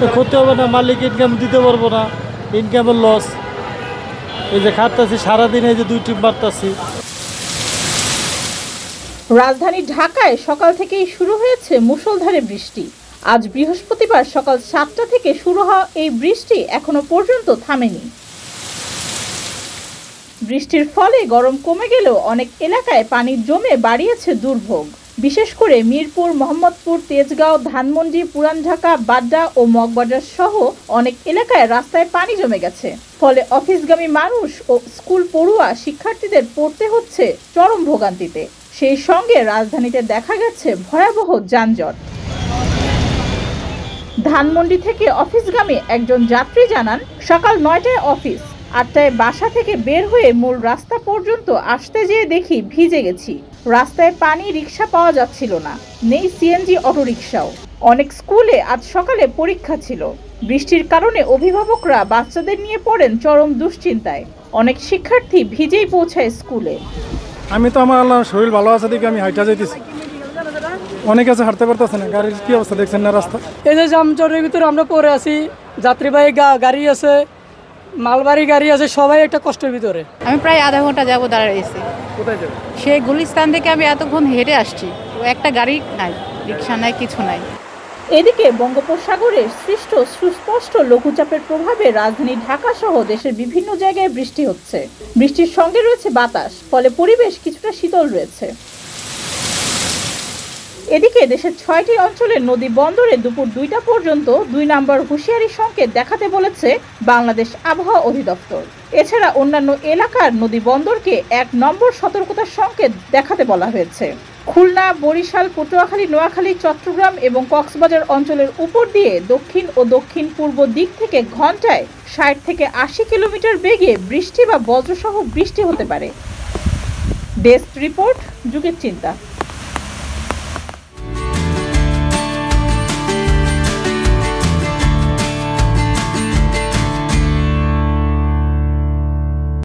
তো ক্ষতি হবে না, মালিক ইনকাম দিতে পারবো না, ইনকামের লস। এই যে খাটতেছি সারাদিন, এই যে 2 ট্রিপ মারতেছি। রাজধানী ঢাকায় সকাল থেকেই শুরু হয়েছে মুষলধারে বৃষ্টি। আজ বৃহস্পতিবার সকাল 7টা থেকে শুরু হওয়া এই বৃষ্টি এখনো পর্যন্ত থামেনি। বৃষ্টির ফলে গরম কমে গেলেও অনেক এলাকায় পানি জমে বাড়িয়েছে দুর্ভোগ। বিশেষ করে মিরপুর, মোহাম্মদপুর, তেজগাঁও, ধানমন্ডি, পুরান ঢাকা, বাড্ডা ও মগবাজার সহ অনেক এলাকায় রাস্তায় পানি জমে গেছে। ফলে অফিসগামী মানুষ ও স্কুল পড়ুয়া শিক্ষার্থীদের পড়তে হচ্ছে চরম ভোগান্তিতে। সেই সঙ্গে রাজধানীতে দেখা গেছে ভয়াবহ যানজট। ধানমন্ডি থেকে অফিসগামী একজন যাত্রী জানান, সকাল 9টায় অফিস, 8টায় বাসা থেকে বের হয়ে মূল রাস্তা পর্যন্ত আসতে যেয়ে দেখি ভিজে গেছি। রাস্তায় পানি, রিক্সা পাওয়া যাচ্ছিল না, নেই সিএনজি অটোরিকশাও। অনেক স্কুলে আজ সকালে পরীক্ষা ছিল। বৃষ্টির কারণে অভিভাবকরা বাচ্চাদের নিয়ে পড়েন চরম দুশ্চিন্তায়। অনেক শিক্ষার্থী ভিজেই পৌঁছায় স্কুলে। আমি তো আমার আল্লাহ শরীর ভালো আছে দেখে আমি হাইটা যাইতেছি। অনেক আছে হাঁটতে পারতেছে না, গাড়ির কি অবস্থা দেখছেন না রাস্তা। এই যে জামজটের ভিতরে আমরা পড়ে আছি, যাত্রীবাহী গাড়ি আছে, মালবাহী গাড়ি আছে, সবাই একটা কষ্টের ভিতরে। আমি প্রায় আধা ঘন্টা যাবো দাঁড়িয়েছি। কোথায় যাবে? সেই গুলিস্তান থেকে আমি এতক্ষণ হেঁটে আসছি, একটা গাড়ি নাই, রিক্সা নাই, কিছু নাই। এদিকে বঙ্গোপসাগরে সৃষ্ট সুস্পষ্ট লঘুচাপের প্রভাবে রাজধানী ঢাকা সহ দেশের বিভিন্ন জায়গায় বৃষ্টি হচ্ছে। বৃষ্টির সঙ্গে রয়েছে বাতাস, ফলে পরিবেশ কিছুটা শীতল রয়েছে। এদিকে দেশের 6টি অঞ্চলের নদী বন্দরে দুপুর 2টা পর্যন্ত 2 নম্বর হুঁশিয়ারি সংকেত দেখাতে বলেছে বাংলাদেশ আবহাওয়া অধিদপ্তর। এছাড়া অন্যান্য এলাকার নদী বন্দরকে 1 নম্বর সতর্কতার সংকেত দেখাতে বলা হয়েছে। খুলনা, বরিশাল, পটুয়াখালী, নোয়াখালী, চট্টগ্রাম এবং কক্সবাজার অঞ্চলের উপর দিয়ে দক্ষিণ ও দক্ষিণ পূর্ব দিক থেকে ঘন্টায় 60 থেকে 80 কিলোমিটার বেগে বৃষ্টি বা বজ্রসহ বৃষ্টি হতে পারে। ডেস্ক রিপোর্ট, যুগের চিন্তা।